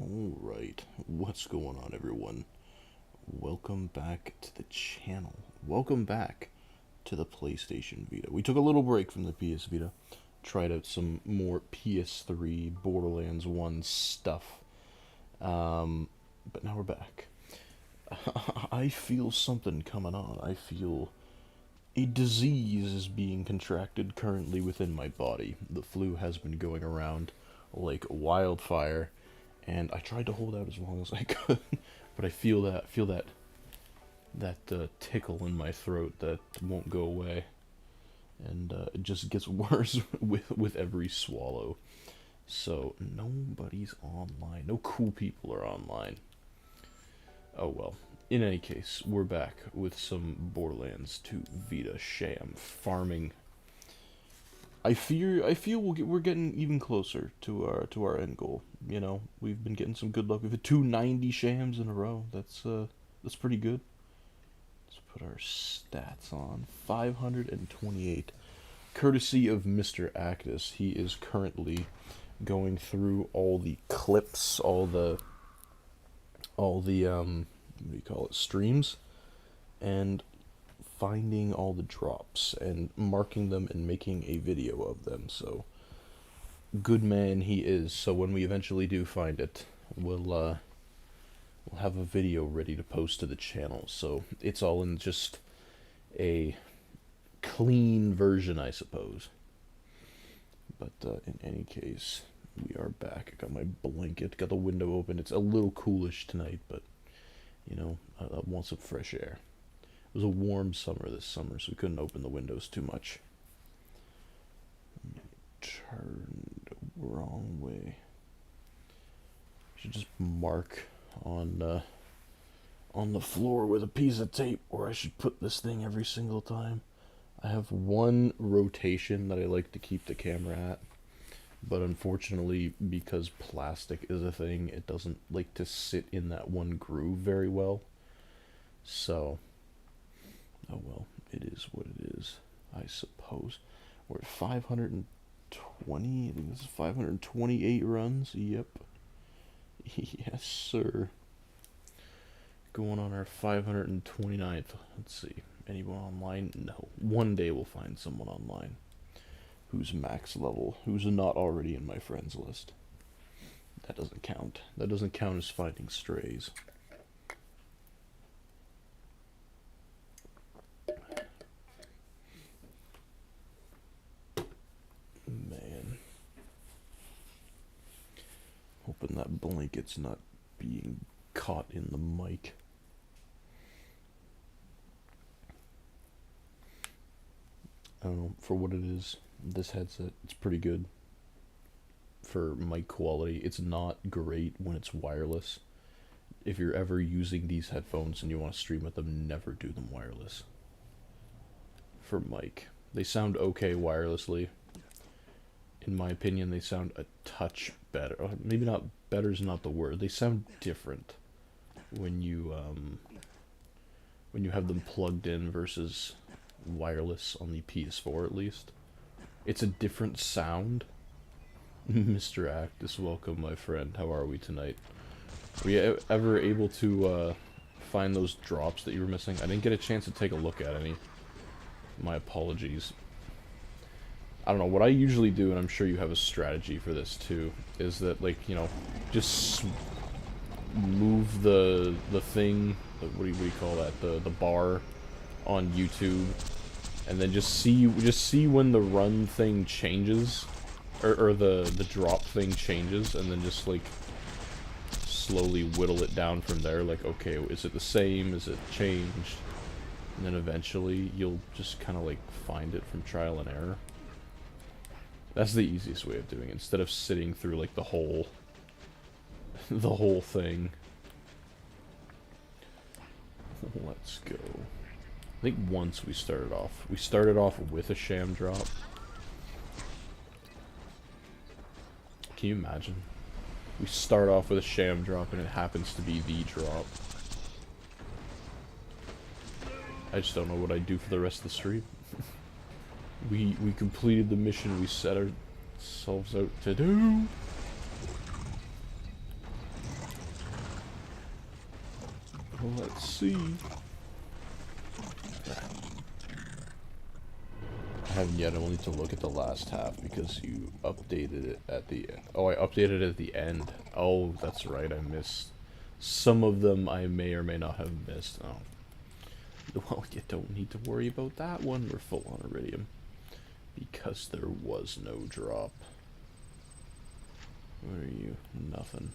Alright, what's going on everyone? Welcome back to the channel. Welcome back to the PlayStation Vita. We took a little break from the PS Vita, tried out some more PS3 Borderlands 1 stuff, but now we're back. I feel something coming on. I feel a disease is being contracted currently within my body. The flu has been going around like wildfire, and I tried to hold out as long as I could, but I feel that tickle in my throat that won't go away, and it just gets worse with every swallow. So nobody's online. No cool people are online. Oh well. In any case, we're back with some Borderlands 2 Vita Sham farming. I feel we're getting even closer to our end goal. You know, we've been getting some good luck. We've had 290 shams in a row. That's pretty good. Let's put our stats on. 528, courtesy of Mr. Actus. He is currently going through all the clips, all the what do you call it, streams, and finding all the drops and marking them and making a video of them. So good man he is. So when we eventually do find it, we'll have a video ready to post to the channel. So it's all in just a clean version, I suppose. But in any case, we are back. I got my blanket, got the window open. It's a little coolish tonight, but you know, I want some fresh air. It was a warm summer this summer, so we couldn't open the windows too much. Turned the wrong way. Should just mark on the floor with a piece of tape where I should put this thing every single time. I have one rotation that I like to keep the camera at, but unfortunately, because plastic is a thing, it doesn't like to sit in that one groove very well. So, oh well, it is what it is, I suppose. We're at 520, I think this is 528 runs, yep. Yes, sir. Going on our 529th. Let's see, anyone online? No. One day we'll find someone online who's max level, who's not already in my friends list. That doesn't count. That doesn't count as finding strays. Man. Hoping that blanket's not being caught in the mic. I don't know, for what it is, this headset, it's pretty good for mic quality. It's not great when it's wireless. If you're ever using these headphones and you want to stream with them, never do them wireless. For mic, they sound okay wirelessly. In my opinion, they sound a touch better. Maybe not better is not the word. They sound different when you have them plugged in versus wireless on the PS4 at least. It's a different sound. Mr. Actus, welcome my friend. How are we tonight? Were you ever able to find those drops that you were missing? I didn't get a chance to take a look at any. My apologies. I don't know, what I usually do, and I'm sure you have a strategy for this too, is that, like, you know, just move the thing, what do you call that, the bar on YouTube, and then just see when the run thing changes, or the drop thing changes, and then just, like, slowly whittle it down from there, like, okay, is it the same, is it changed, and then eventually you'll just kind of, like, find it from trial and error. That's the easiest way of doing it, instead of sitting through, like, the whole thing. Let's go. I think once we started off with a sham drop. Can you imagine? We start off with a sham drop and it happens to be the drop. I just don't know what I'd do for the rest of the stream. We completed the mission we set ourselves out to do. Let's see. I haven't yet. I will need to look at the last half because you updated it at the end. Oh, I updated it at the end. Oh, that's right. I missed some of them. I may or may not have missed. Oh. Well, you don't need to worry about that one. We're full on iridium. Because there was no drop. What are you? Nothing.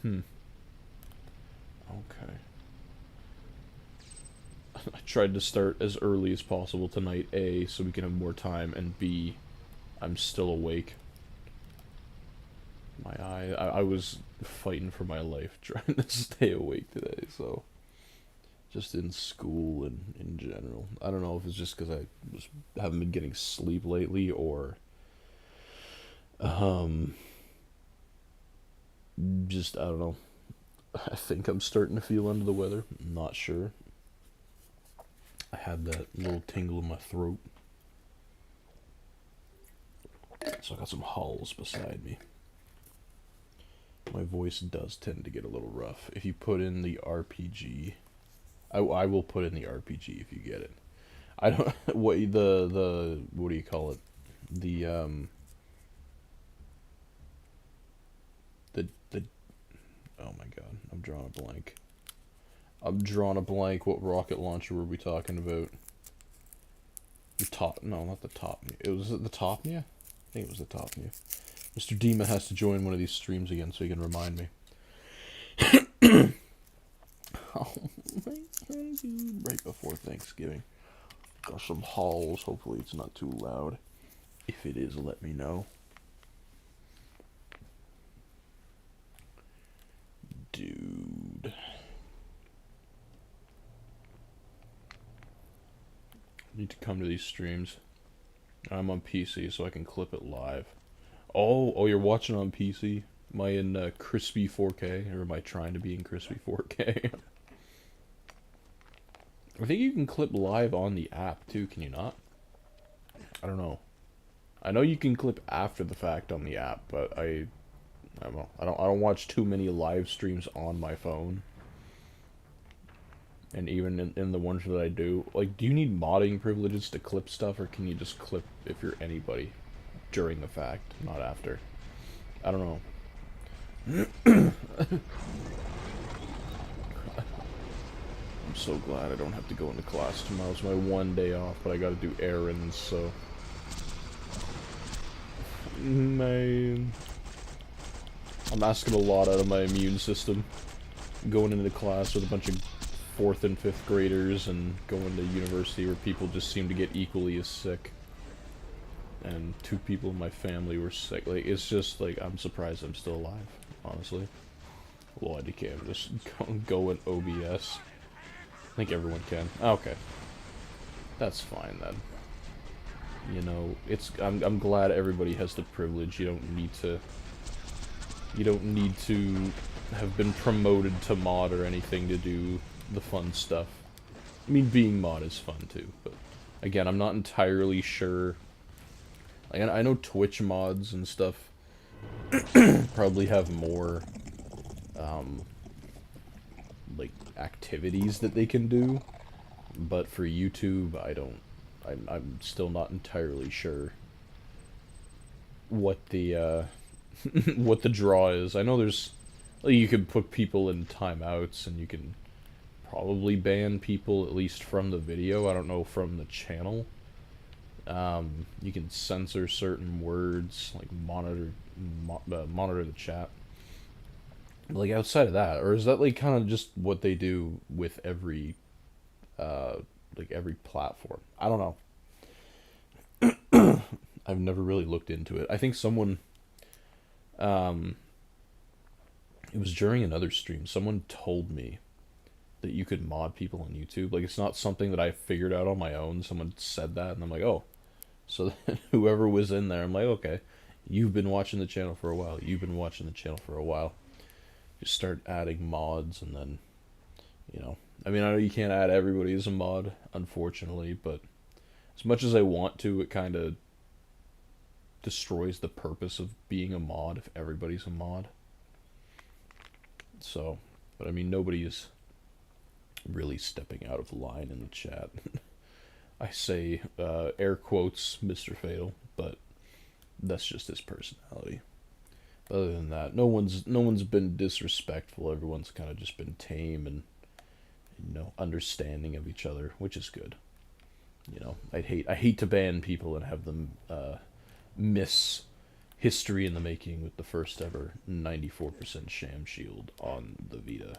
Okay. I tried to start as early as possible tonight, A, so we can have more time, and B, I'm still awake. I was fighting for my life trying to stay awake today, so... Just in school and in general. I don't know if it's just because haven't been getting sleep lately, or... Just, I don't know. I think I'm starting to feel under the weather. I'm not sure. I had that little tingle in my throat. So I got some hulls beside me. My voice does tend to get a little rough. If you put in the RPG... I will put in the RPG if you get it. I don't... What do you call it? The oh my god, I'm drawing a blank. What rocket launcher were we talking about? No, not the Topnia. Was it the Topnia? I think it was the Topnia. Mr. Dima has to join one of these streams again so he can remind me. Oh my god, dude. Right before Thanksgiving. Got some halls. Hopefully it's not too loud. If it is, let me know. Dude. Need to come to these streams. I'm on PC, so I can clip it live. Oh, you're watching on PC? Am I in crispy 4K, or am I trying to be in crispy 4K? I think you can clip live on the app too. Can you not? I don't know. I know you can clip after the fact on the app, but I don't know. I don't watch too many live streams on my phone. And even in the ones that I do, like, do you need modding privileges to clip stuff, or can you just clip if you're anybody during the fact, not after? I don't know. I'm so glad I don't have to go into class tomorrow. It's my one day off, but I gotta do errands, so... Man... I'm asking a lot out of my immune system. Going into class with a bunch of 4th and 5th graders and going to university where people just seem to get equally as sick. And 2 people in my family were sick. Like, it's just, like, I'm surprised I'm still alive, honestly. Well, I can just go in OBS. I think everyone can. Okay. That's fine, then. You know, I'm glad everybody has the privilege. You don't need to have been promoted to mod or anything to do the fun stuff. I mean, being mod is fun too, but again, I'm not entirely sure. Like, I know Twitch mods and stuff probably have more like activities that they can do, but for YouTube, I'm still not entirely sure what the what the draw is. I know there's, like, you can put people in timeouts, and you can probably ban people, at least from the video. I don't know from the channel. You can censor certain words, like monitor the chat. But, like, outside of that, or is that, like, kind of just what they do with every like every platform? I don't know. I've never really looked into it. I think someone, it was during another stream, someone told me that you could mod people on YouTube. Like, it's not something that I figured out on my own. Someone said that, and I'm like, oh. So then whoever was in there, I'm like, okay, you've been watching the channel for a while. You've been watching the channel for a while. Just start adding mods, and then, you know. I mean, I know you can't add everybody as a mod, unfortunately, but as much as I want to, it kind of destroys the purpose of being a mod if everybody's a mod. So, But I mean, nobody is really stepping out of line in the chat. I say air quotes Mr. Fatal, but that's just his personality. Other than that, no one's been disrespectful. Everyone's kind of just been tame and, you know, understanding of each other, which is good. You know, I hate to ban people and have them miss history in the making with the first ever 94% Sham shield on the Vita.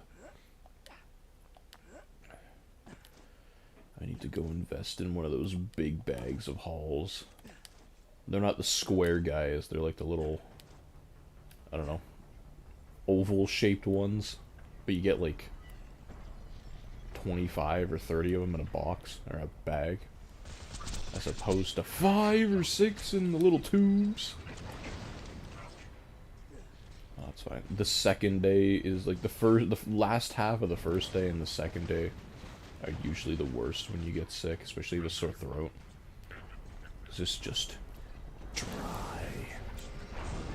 I need to go invest in one of those big bags of hauls. They're not the square guys, they're like the little, I don't know, oval shaped ones, but you get like 25 or 30 of them in a box or a bag, as opposed to 5 or 6 in the little tubes. Oh, that's fine. The second day is like the last half of the first day and the second day are usually the worst when you get sick, especially with a sore throat. Cause it's just dry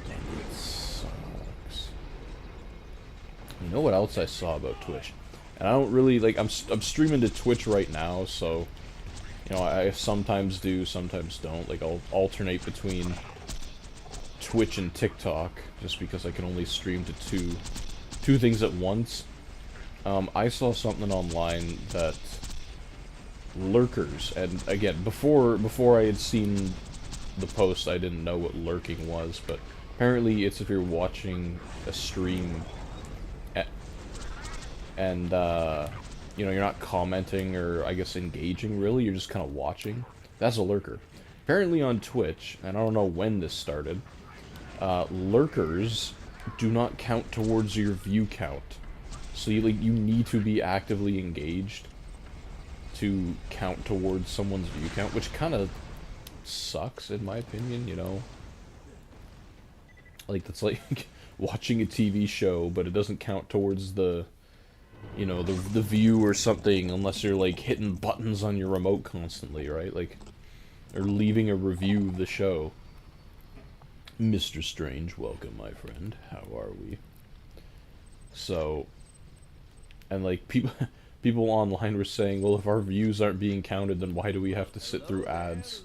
and it sucks. You know what else I saw about Twitch? And I don't really like. I'm streaming to Twitch right now, so you know I sometimes do, sometimes don't. Like I'll alternate between Twitch and TikTok just because I can only stream to two things at once. I saw something online that lurkers, and again, before I had seen the post, I didn't know what lurking was, but apparently it's if you're watching a stream and you know, you're not commenting or I guess engaging really, you're just kind of watching. That's a lurker. Apparently on Twitch, and I don't know when this started, lurkers do not count towards your view count. So you need to be actively engaged to count towards someone's view count, which kind of sucks in my opinion, you know? Like, that's like watching a TV show, but it doesn't count towards the, you know, the view or something unless you're like hitting buttons on your remote constantly, right? Like, or leaving a review of the show. Mr. Strange, welcome, my friend. How are we? So, and like people online were saying, well, if our views aren't being counted, then why do we have to sit through ads?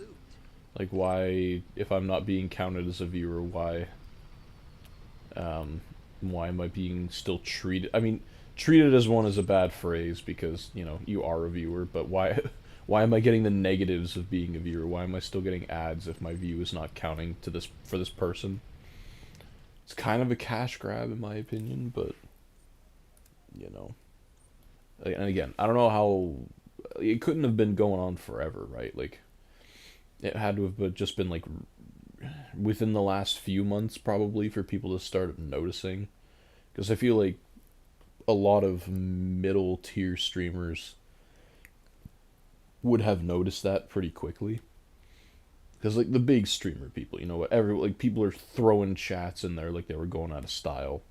Like, why, if I'm not being counted as a viewer, why am I being still treated? I mean, treated as one is a bad phrase because, you know, you are a viewer, but why am I getting the negatives of being a viewer? Why am I still getting ads if my view is not counting to this for this person? It's kind of a cash grab in my opinion, but you know. And again, I don't know how it couldn't have been going on forever, right? Like it had to have just been like within the last few months probably for people to start noticing, because I feel like a lot of middle tier streamers would have noticed that pretty quickly, because like the big streamer people, you know, like people are throwing chats in there like they were going out of style.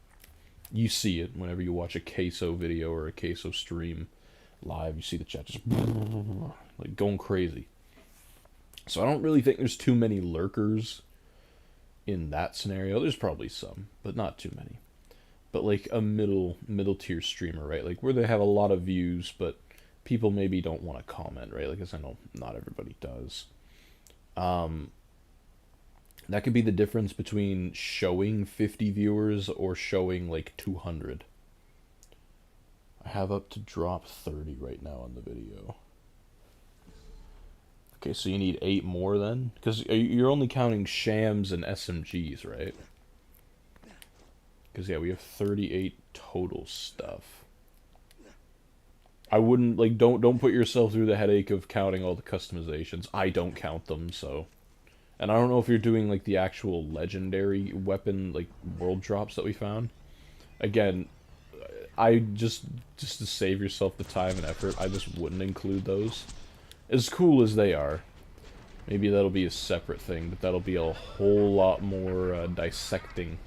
You see it whenever you watch a queso video or a queso stream live. You see the chat just like going crazy. So I don't really think there's too many lurkers in that scenario. There's probably some, but not too many. But like a middle tier streamer, right? Like where they have a lot of views, but people maybe don't want to comment, right? Like, as I know not everybody does. That could be the difference between showing 50 viewers or showing like 200. I have up to drop 30 right now on the video. Okay, so you need 8 more then? Because you're only counting shams and SMGs, right? Because, yeah, we have 38 total stuff. I wouldn't, like, don't put yourself through the headache of counting all the customizations. I don't count them, so... And I don't know if you're doing, like, the actual legendary weapon, like, world drops that we found. Again, I just to save yourself the time and effort, I just wouldn't include those. As cool as they are. Maybe that'll be a separate thing, but that'll be a whole lot more dissecting.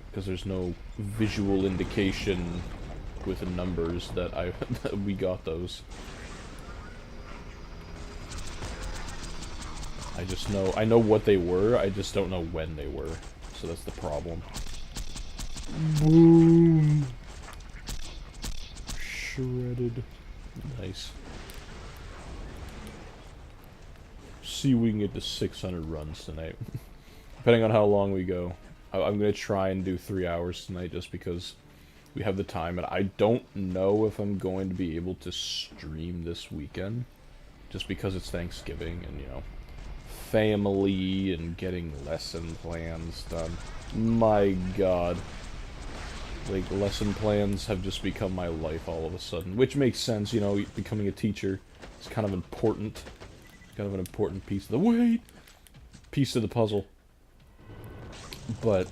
Because there's no visual indication with the numbers that that we got those. I know what they were, I just don't know when they were. So that's the problem. Boom. good. Nice. See if we can get to 600 runs tonight. Depending on how long we go. I'm going to try and do 3 hours tonight just because we have the time. And I don't know if I'm going to be able to stream this weekend. Just because it's Thanksgiving and, you know, family and getting lesson plans done. My god. Like, lesson plans have just become my life all of a sudden. Which makes sense, you know, becoming a teacher is kind of important. Kind of an important piece of the piece of the puzzle. But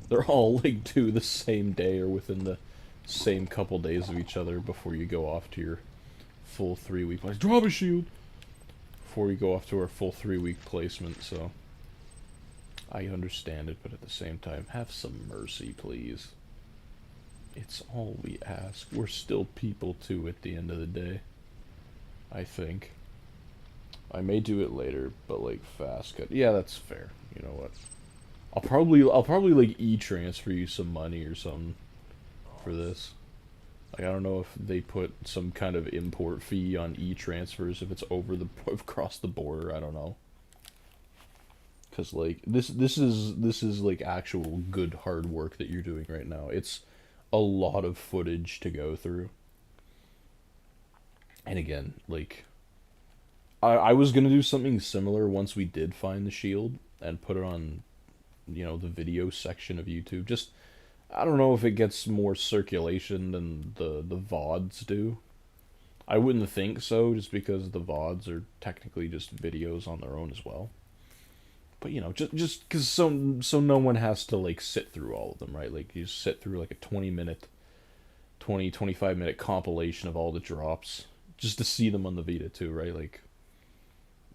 they're all like due the same day or within the same couple days of each other before you go off to your full 3-week place. Drop a shield before we go off to our full 3-week placement, so I understand it, but at the same time, have some mercy, please. It's all we ask. We're still people too at the end of the day. I think. I may do it later, but like fast cut. Yeah, that's fair. You know what? I'll probably like e-transfer you some money or something for this. Like, I don't know if they put some kind of import fee on e-transfers if it's over the across the border. I don't know. Cause like this is like actual good hard work that you're doing right now. It's a lot of footage to go through. And again, like I was gonna do something similar once we did find the shield and put it on, you know, the video section of YouTube. Just, I don't know if it gets more circulation than the VODs do. I wouldn't think so, just because the VODs are technically just videos on their own as well. But, you know, just because so no one has to, like, sit through all of them, right? Like, you just sit through, like, a 25-minute compilation of all the drops, just to see them on the Vita, too, right? Like,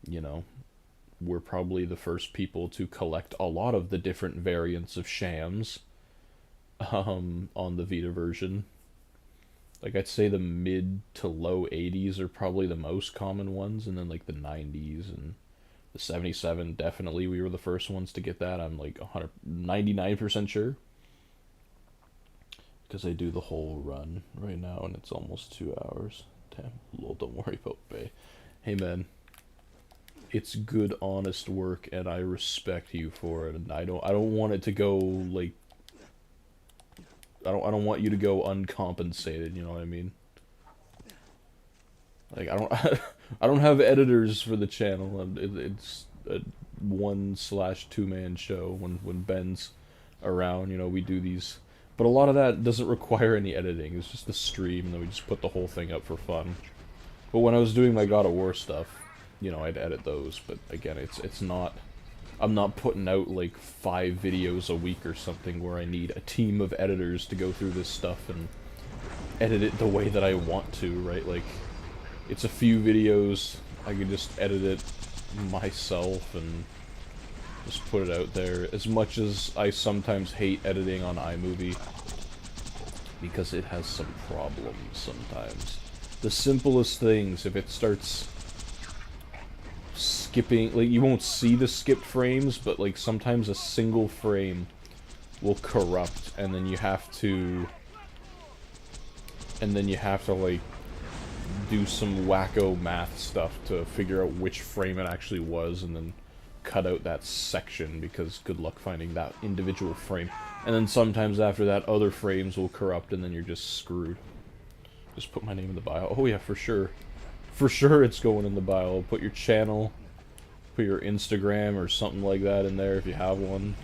you know, we're probably the first people to collect a lot of the different variants of Shams on the Vita version. Like, I'd say the mid to low 80s are probably the most common ones, and then like the 90s and the 77, definitely we were the first ones to get that. I'm like 99% sure, because I do the whole run right now and it's almost 2 hours. Damn, lol, don't worry about Bay. Hey man, it's good, honest work, and I respect you for it. And I don't want it to go like. I don't want you to go uncompensated. You know what I mean? Like I don't have editors for the channel. It's a 1/2-man show when Ben's around. You know, we do these, but a lot of that doesn't require any editing. It's just the stream, and then we just put the whole thing up for fun. But when I was doing my God of War stuff, you know, I'd edit those, but again, it's not, I'm not putting out like 5 videos a week or something where I need a team of editors to go through this stuff and edit it the way that I want to, right? Like, it's a few videos, I can just edit it myself and just put it out there. As much as I sometimes hate editing on iMovie, because it has some problems sometimes. The simplest things, if it starts skipping, like, you won't see the skipped frames, but like sometimes a single frame will corrupt, and then you have to like do some wacko math stuff to figure out which frame it actually was, and then cut out that section, because good luck finding that individual frame. And then sometimes after that, other frames will corrupt, and then you're just screwed. Just put my name in the bio. Oh yeah, for sure. For sure it's going in the bio. Put your channel, put your Instagram or something like that in there if you have one.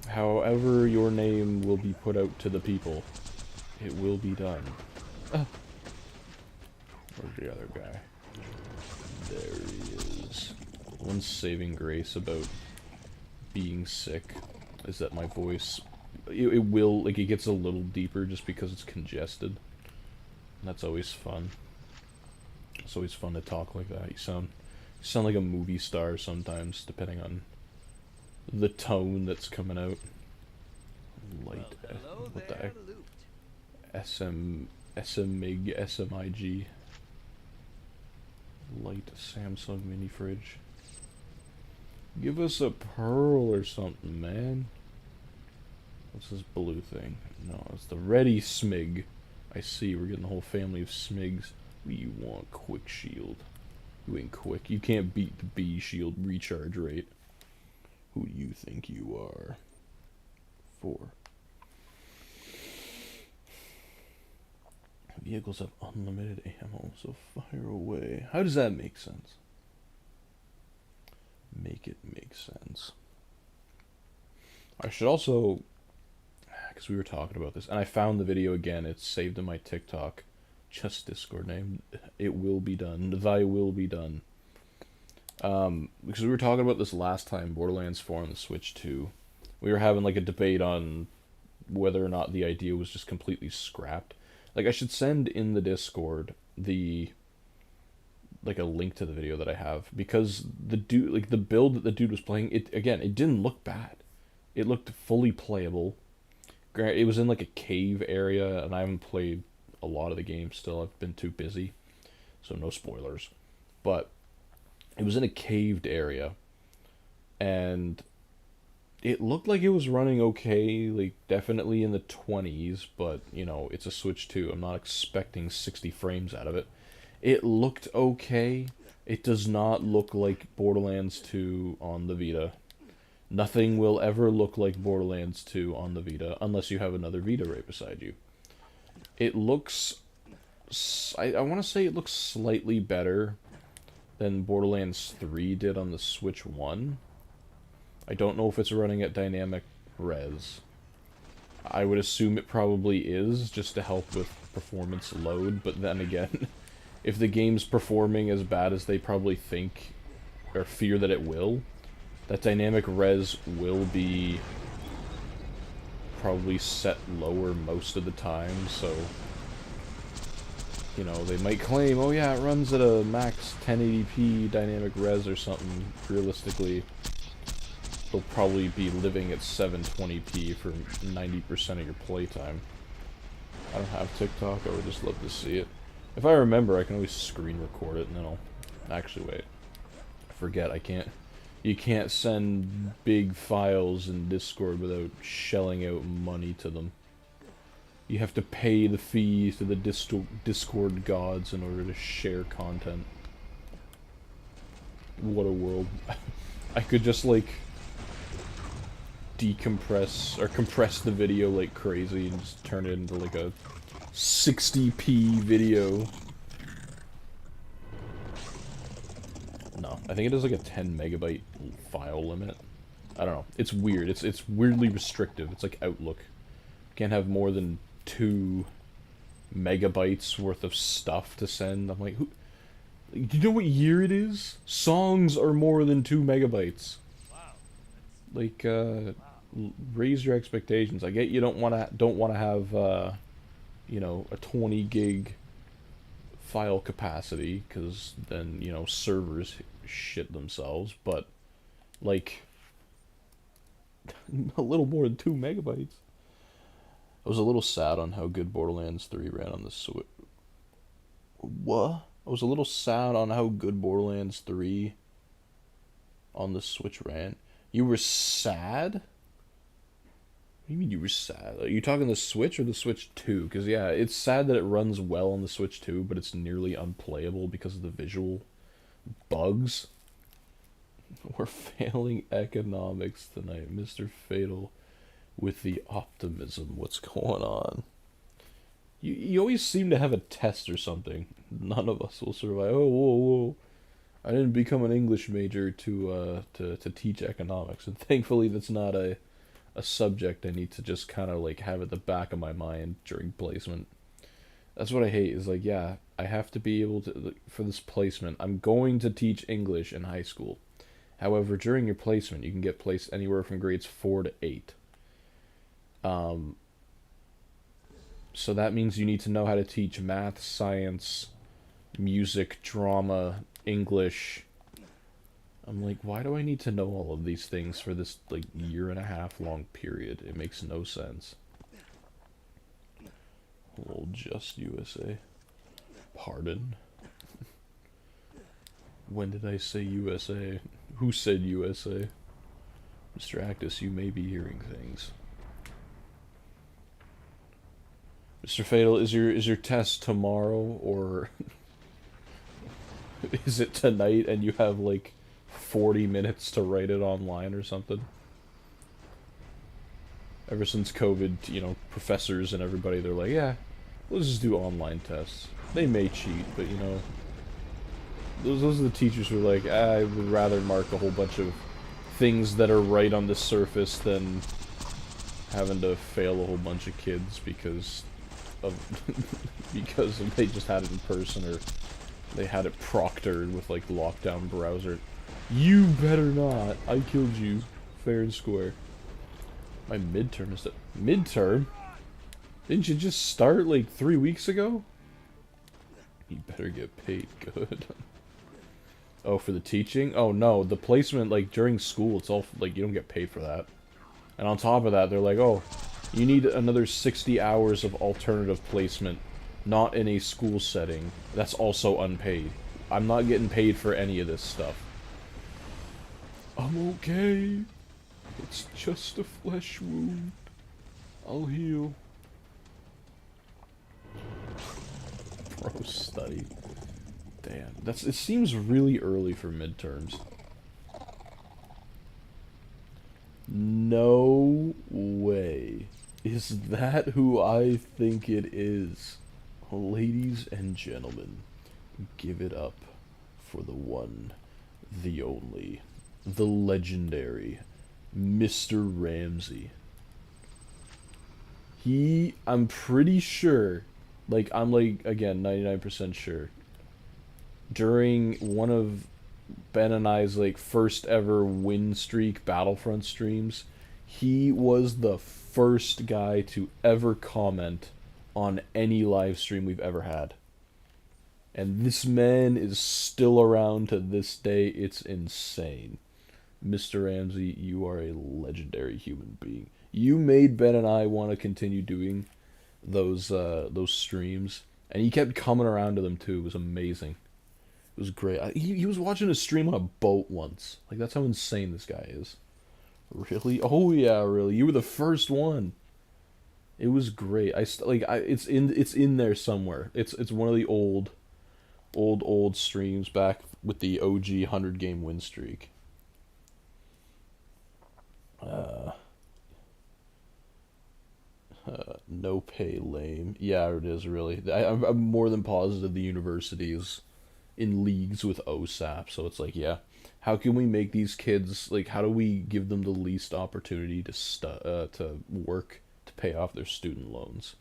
However your name will be put out to the people, it will be done. Where's the other guy? There he is. One saving grace about being sick is that my voice, it will, like, it gets a little deeper just because it's congested. And that's always fun. It's always fun to talk like that. You sound like a movie star sometimes, depending on the tone that's coming out. Light, what the heck? SMIG, SMIG. Light Samsung mini fridge. Give us a pearl or something, man. What's this blue thing? No, it's the Ready Smig. I see, we're getting a whole family of Smigs. What do you want? Quick shield. You ain't quick. You can't beat the B shield recharge rate. Who do you think you are? 4. Vehicles have unlimited ammo, so fire away. How does that make sense? Make it make sense. I should also, because we were talking about this, and I found the video again. It's saved in my TikTok. Just Discord name. It will be done. Thy will be done. Because we were talking about this last time, Borderlands 4 on the Switch 2. We were having like a debate on whether or not the idea was just completely scrapped. Like, I should send in the Discord like a link to the video that I have, because the dude, like the build that the dude was playing, it didn't look bad. It looked fully playable. It was in like a cave area, and I haven't played a lot of the game still. I've been too busy, so no spoilers. But it was in a caved area, and it looked like it was running okay, like definitely in the 20s, but you know, it's a Switch 2. I'm not expecting 60 frames out of it. It looked okay. It does not look like Borderlands 2 on the Vita. Nothing will ever look like Borderlands 2 on the Vita unless you have another Vita right beside you. It looks, I want to say it looks slightly better than Borderlands 3 did on the Switch 1. I don't know if it's running at dynamic res. I would assume it probably is, just to help with performance load, but then again, if the game's performing as bad as they probably think, or fear that it will, that dynamic res will be probably set lower most of the time, so, you know, they might claim, oh yeah, it runs at a max 1080p dynamic res or something. Realistically, they'll probably be living at 720p for 90% of your playtime. I don't have TikTok, I would just love to see it. If I remember, I can always screen record it, and then I'll... Actually, wait. I forget, I can't... You can't send big files in Discord without shelling out money to them. You have to pay the fees to the Discord gods in order to share content. What a world. I could just, like, decompress, or compress the video like crazy and just turn it into, like, a 60p video. No, I think it has like a 10 megabyte file limit. I don't know. It's weird. It's weirdly restrictive. It's like Outlook. Can't have more than 2 megabytes worth of stuff to send. I'm like, who? Do you know what year it is? Songs are more than 2 megabytes. Like, raise your expectations. I get you don't wanna have you know, a 20 gig file capacity, because then, you know, servers shit themselves, but like a little more than 2 megabytes. I was a little sad on how good Borderlands 3 ran on the Switch. What? I was a little sad on how good Borderlands 3 on the Switch ran. You were sad? What do you mean you were sad? Are you talking the Switch or the Switch 2? Because, yeah, it's sad that it runs well on the Switch 2, but it's nearly unplayable because of the visual bugs. We're failing economics tonight. Mr. Fatal with the optimism. What's going on? You always seem to have a test or something. None of us will survive. Oh, whoa, whoa. I didn't become an English major to teach economics, and thankfully that's not a subject I need to just kind of like have at the back of my mind during placement. That's what I hate, is like, yeah, I have to be able to, for this placement, I'm going to teach English in high school. However, during your placement, you can get placed anywhere from grades 4 to 8. So that means you need to know how to teach math, science, music, drama, English. I'm like, why do I need to know all of these things for this, like, 1.5 year long period? It makes no sense. Old Just USA. Pardon? When did I say USA? Who said USA? Mr. Actus, you may be hearing things. Mr. Fatal, is your test tomorrow, or is it tonight and you have like 40 minutes to write it online or something? Ever since COVID, professors and everybody, they're like, yeah, let's just do online tests. They may cheat, but those are the teachers who are like, I would rather mark a whole bunch of things that are right on the surface than having to fail a whole bunch of kids because of they just had it in person, or they had it proctored with like lockdown browser. You better not. I killed you, fair and square. My midterm is the midterm. Didn't you just start like 3 weeks ago? You better get paid good. Oh, for the teaching? Oh no, the placement, like during school, it's all like you don't get paid for that. And on top of that, they're like, oh, you need another 60 hours of alternative placement, not in a school setting. That's also unpaid. I'm not getting paid for any of this stuff. I'm okay. It's just a flesh wound. I'll heal. Pro study. Damn, it seems really early for midterms. No way. Is that who I think it is? Ladies and gentlemen, give it up for the one, the only, the legendary Mr. Ramsey. I'm pretty sure, I'm again, 99% sure, during one of Ben and I's, first ever win streak Battlefront streams, he was the first guy to ever comment on any live stream we've ever had. And this man is still around to this day. It's insane. Mr. Ramsey, you are a legendary human being. You made Ben and I want to continue doing those streams, and he kept coming around to them too. It was amazing. It was great. He was watching a stream on a boat once. That's how insane this guy is. Really? Oh yeah, really. You were the first one. It was great. It's in there somewhere. It's one of the old streams back with the OG 100-game win streak. No pay lame. Yeah, it is really. I'm more than positive the university is in leagues with OSAP, so it's yeah. How can we make these kids, how do we give them the least opportunity to work to pay off their student loans?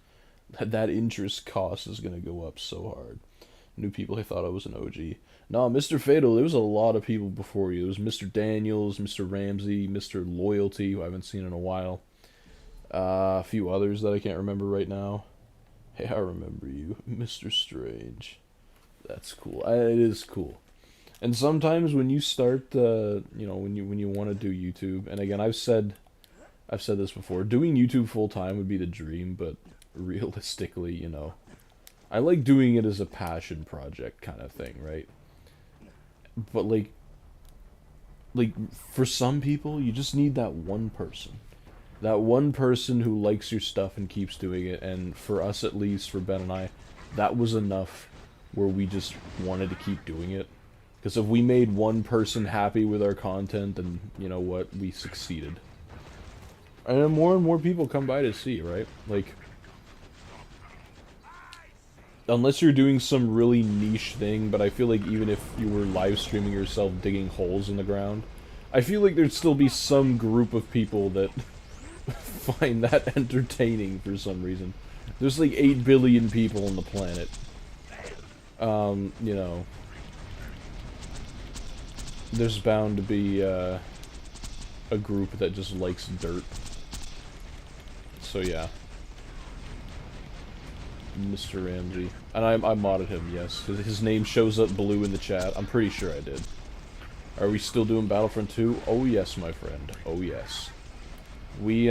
That interest cost is going to go up so hard. New people, I thought I was an OG. No, Mr. Fatal, there was a lot of people before you. There was Mr. Daniels, Mr. Ramsey, Mr. Loyalty, who I haven't seen in a while. A few others that I can't remember right now. Hey, I remember you. Mr. Strange. That's cool. It is cool. And sometimes when you start, when you want to do YouTube, and again, I've said this before, doing YouTube full time would be the dream, but realistically, I like doing it as a passion project kind of thing, right? But for some people, you just need that one person. That one person who likes your stuff and keeps doing it, and for us at least, for Ben and I, that was enough where we just wanted to keep doing it. Because if we made one person happy with our content, then, you know what, we succeeded. And then more and more people come by to see, right? Unless you're doing some really niche thing, but I feel like even if you were live streaming yourself digging holes in the ground, I feel like there'd still be some group of people that find that entertaining for some reason. There's 8 billion people on the planet. There's bound to be a group that just likes dirt. So yeah. Mr. Ramsey. And I modded him, yes. His name shows up blue in the chat. I'm pretty sure I did. Are we still doing Battlefront 2? Oh yes, my friend. Oh yes. We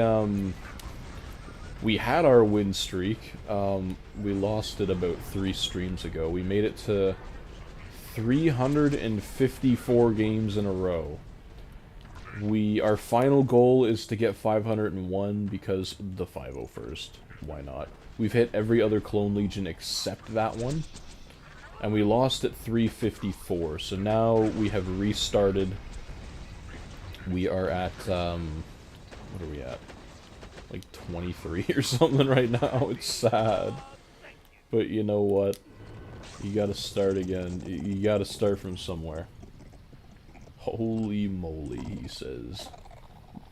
had our win streak. We lost it about 3 streams ago. We made it to 354 games in a row. Our final goal is to get 501 because the 501st. Why not? We've hit every other Clone Legion except that one. And we lost at 354, so now we have restarted. We are at, what are we at? Like 23 or something right now. It's sad. But you know what? You gotta start again. You gotta start from somewhere. Holy moly, he says.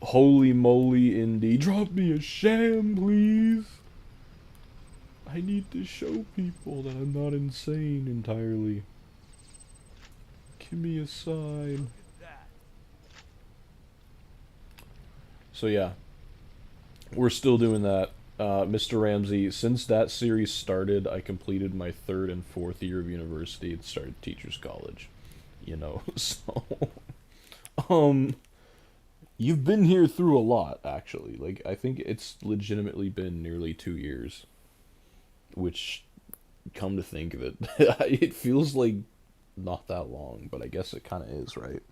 Holy moly, Indy. Drop me a sham, please. I need to show people that I'm not insane entirely. Give me a sign. So yeah. We're still doing that. Mr. Ramsey, since that series started, I completed my 3rd and 4th year of university and started Teachers College. You know, so... You've been here through a lot, actually. Like, I think it's legitimately been nearly 2 years. Which, come to think of it, it feels like not that long, but I guess it kind of is, right?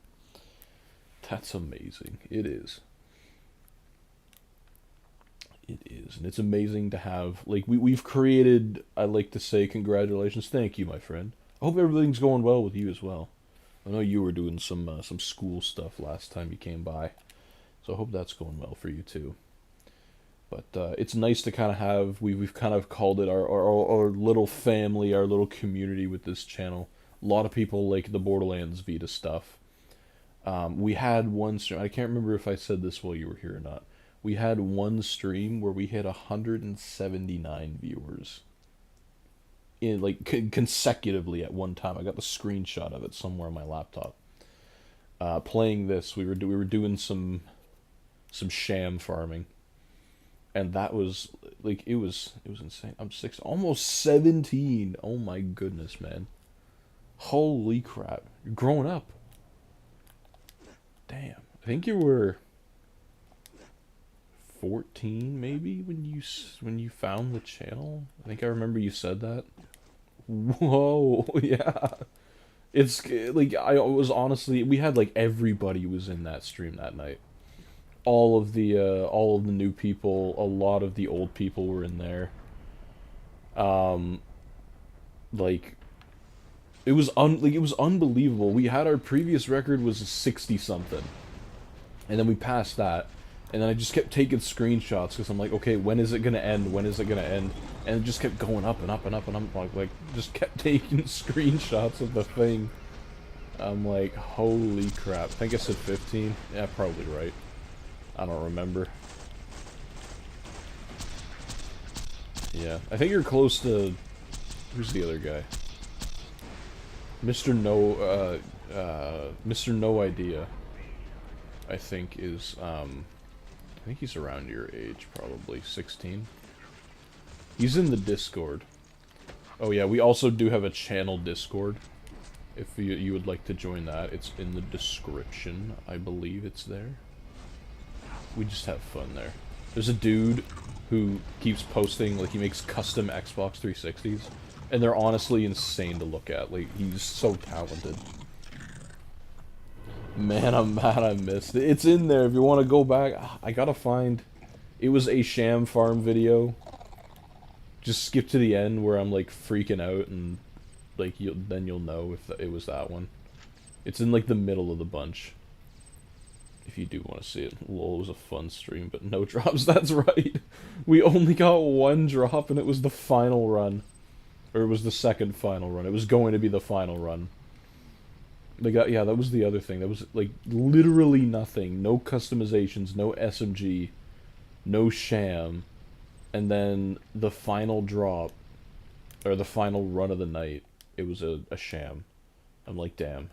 That's amazing. It is. It is. And it's amazing to have, like, we've created, I like to say, congratulations. Thank you, my friend. I hope everything's going well with you as well. I know you were doing some school stuff last time you came by. So I hope that's going well for you, too. But it's nice to kind of have, we've kind of called it our little family, our little community with this channel. A lot of people like the Borderlands Vita stuff. We had one stream, I can't remember if I said this while you were here or not. We had one stream where we hit 179 viewers. In like consecutively at one time. I got the screenshot of it somewhere on my laptop. Playing this, we were doing some sham farming. And that was, like, it was insane. I'm almost 17. Oh my goodness, man. Holy crap. You're growing up. Damn. I think you were 14, maybe, when you found the channel? I think I remember you said that. Whoa, yeah. It's, like, I was honestly, we had, like, everybody was in that stream that night. All of the new people, a lot of the old people were in there. Like, it was unbelievable. We had our previous record was 60 something, and then we passed that, and then I just kept taking screenshots because I'm like, okay, when is it gonna end? When is it gonna end? And it just kept going up and up and up, and I'm like just kept taking screenshots of the thing. I'm like, holy crap! I think I said 15. Yeah, probably right. I don't remember. Yeah, I think you're close to... Who's the other guy? Mr. No Idea, I think is, I think he's around your age, probably 16. He's in the Discord. Oh yeah, we also do have a channel Discord. If you would like to join that, it's in the description. I believe it's there. We just have fun there. There's a dude who keeps posting, like, he makes custom Xbox 360s, and they're honestly insane to look at. Like, he's so talented. Man, I'm mad I missed it. It's in there if you want to go back. I gotta find... It was a sham farm video. Just skip to the end where I'm, like, freaking out, and, like, then you'll know if it was that one. It's in, like, the middle of the bunch. If you do want to see it. Lol, it was a fun stream, but no drops, that's right. We only got one drop, and it was the final run. Or it was the second final run. It was going to be the final run. Yeah, that was the other thing. That was, like, literally nothing. No customizations, no SMG, no sham. And then the final drop, or the final run of the night, it was a sham. I'm like, damn.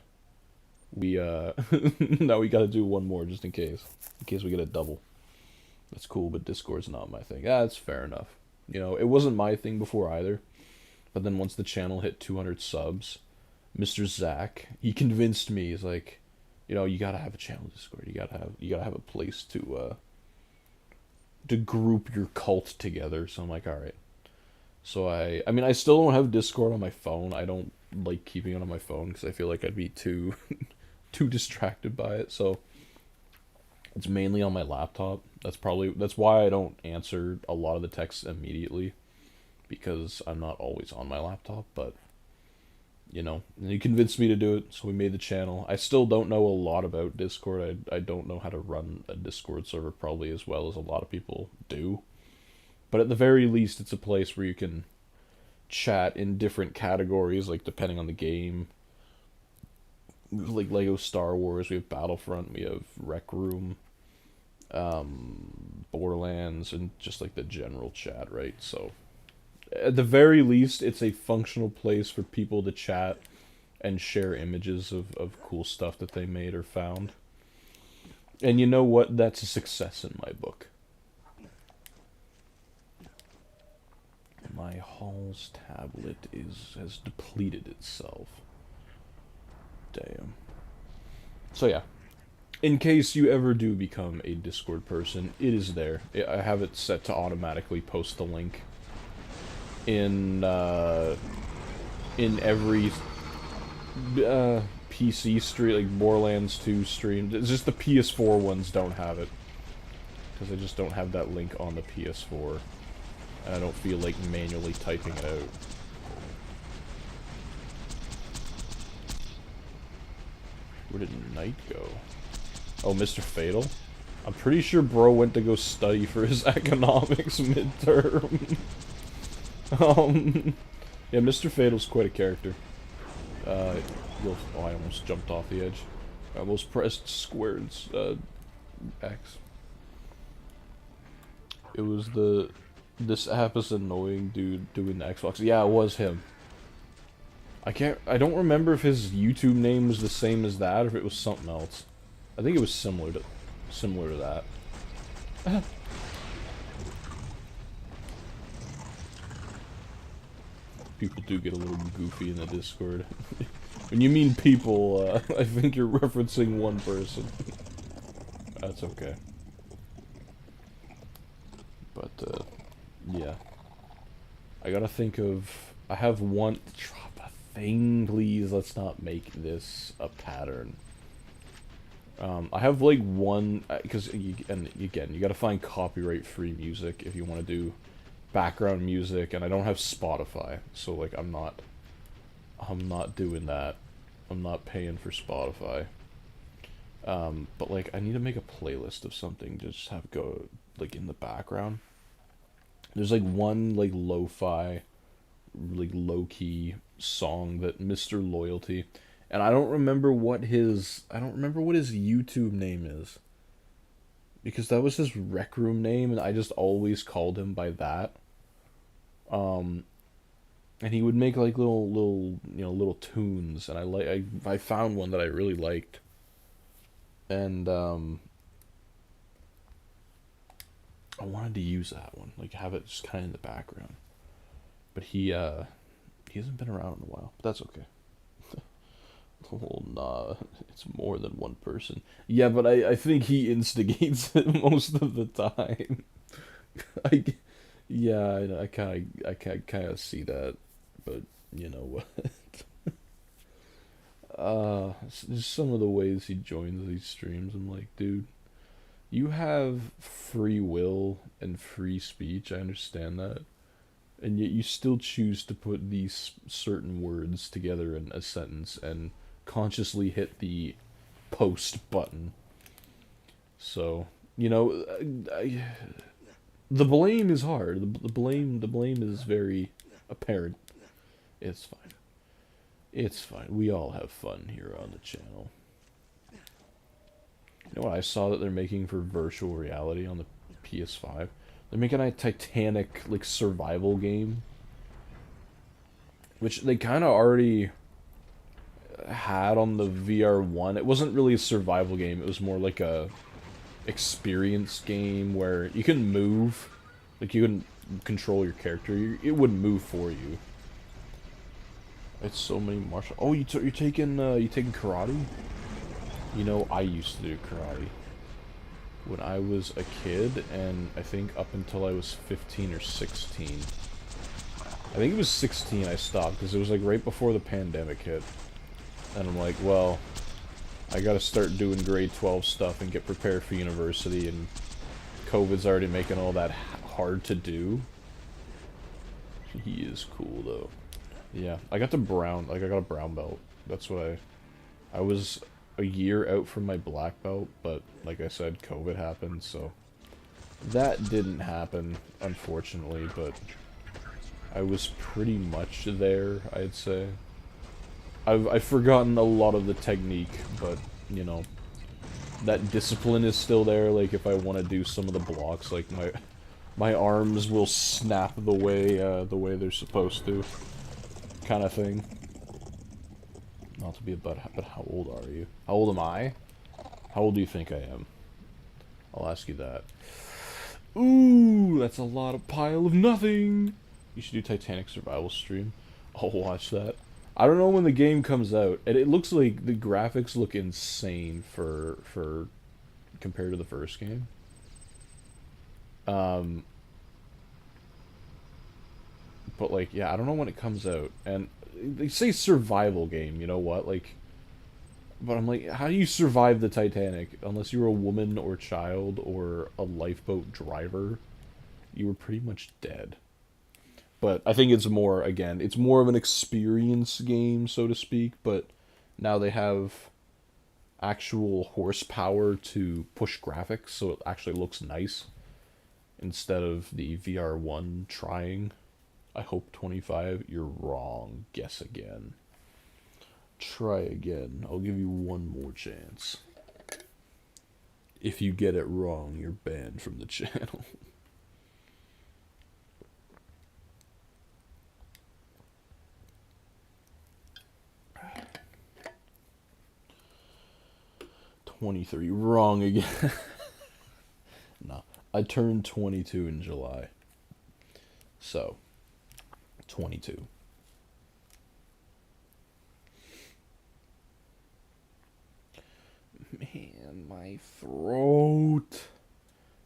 We, now we gotta do one more just in case we get a double. That's cool, but Discord's not my thing. Ah, that's fair enough. You know, it wasn't my thing before either. But then once the channel hit 200 subs, Mr. Zach, he convinced me. He's like, you know, you gotta have a channel Discord. You gotta have a place to group your cult together. So I'm like, all right. So I mean, I still don't have Discord on my phone. I don't like keeping it on my phone because I feel like I'd be too distracted by it. So It's mainly on my laptop. That's why I don't answer a lot of the texts immediately, because I'm not always on my laptop. But you know, you convinced me to do it, so we made the channel. I still don't know a lot about Discord. I don't know how to run a Discord server probably as well as a lot of people do. But at the very least, it's a place where you can chat in different categories, like depending on the game. Like Lego Star Wars, we have Battlefront, we have Rec Room, Borderlands, and just like the general chat, right? So at the very least, it's a functional place for people to chat and share images of cool stuff that they made or found. And you know what? That's a success in my book. My Hall's tablet has depleted itself. Damn. So yeah, in case you ever do become a Discord person, it is there. I have it set to automatically post the link in every PC stream, like Borderlands 2 stream. It's just the PS4 ones don't have it, because I just don't have that link on the PS4. And I don't feel like manually typing it out. Where did Knight go? Oh, Mr. Fatal? I'm pretty sure bro went to go study for his economics midterm. Yeah, Mr. Fatal's quite a character. Oh, I almost jumped off the edge. I almost pressed squared, X. It was this app is annoying dude doing the Xbox. Yeah, it was him. I don't remember if his YouTube name was the same as that or if it was something else. I think it was similar to that. People do get a little goofy in the Discord. When you mean people, I think you're referencing one person. That's okay. But, yeah. I gotta think of... I have one... Drop a thing, please. Let's not make this a pattern. I have, like, one... Because, and again, you gotta find copyright-free music if you want to do background music, and I don't have Spotify, so, like, I'm not doing that. I'm not paying for Spotify. But, like, I need to make a playlist of something to just have go, like, in the background. There's, like, one, like, lo-fi, like, low-key song that Mr. Loyalty, and I don't remember what his YouTube name is. Because that was his Rec Room name, and I just always called him by that. And he would make, like, little tunes, and I found one that I really liked. And, I wanted to use that one, like, have it just kind of in the background. But he hasn't been around in a while, but that's okay. Oh, nah, it's more than one person. Yeah, but I think he instigates it most of the time. Yeah, I kind of see that, but you know what? Just some of the ways he joins these streams, I'm like, dude, you have free will and free speech, I understand that. And yet you still choose to put these certain words together in a sentence and consciously hit the post button. So, you know, the blame is hard. The blame is very apparent. It's fine. It's fine. We all have fun here on the channel. You know what I saw that they're making for virtual reality on the PS5? They're making a Titanic, like, survival game. Which they kind of already had on the VR1. It wasn't really a survival game. It was more like a experience game where you can move. Like, you can control your character. It wouldn't move for you. It's so many martial... Oh, you're taking karate? You know, I used to do karate when I was a kid, and I think up until I was 15 or 16. I think it was 16 I stopped, because it was like right before the pandemic hit. And I'm like, well, I gotta start doing grade 12 stuff and get prepared for university, and COVID's already making all that hard to do. He is cool, though. Yeah, I got the brown, like, I got a brown belt. That's what I was a year out from my black belt, but, like I said, COVID happened, so that didn't happen, unfortunately, but I was pretty much there, I'd say. I've forgotten a lot of the technique, but, you know, that discipline is still there. Like, if I want to do some of the blocks, like, my arms will snap the way they're supposed to, kind of thing. Not to be a butt, but how old are you? How old am I? How old do you think I am? I'll ask you that. Ooh, that's a lot of pile of nothing. You should do Titanic survival stream. I'll watch that. I don't know when the game comes out, and it looks like the graphics look insane for compared to the first game. But like, yeah, I don't know when it comes out, and they say survival game. You know what, like, but I'm like, how do you survive the Titanic unless you're a woman or child or a lifeboat driver? You were pretty much dead. But I think it's more, again, it's more of an experience game, so to speak, but now they have actual horsepower to push graphics, so it actually looks nice, instead of the VR1 trying. I hope 25, you're wrong. Guess again. Try again. I'll give you one more chance. If you get it wrong, you're banned from the channel. $23. Wrong again. No. I turned 22 in July. So, 22. Man, my throat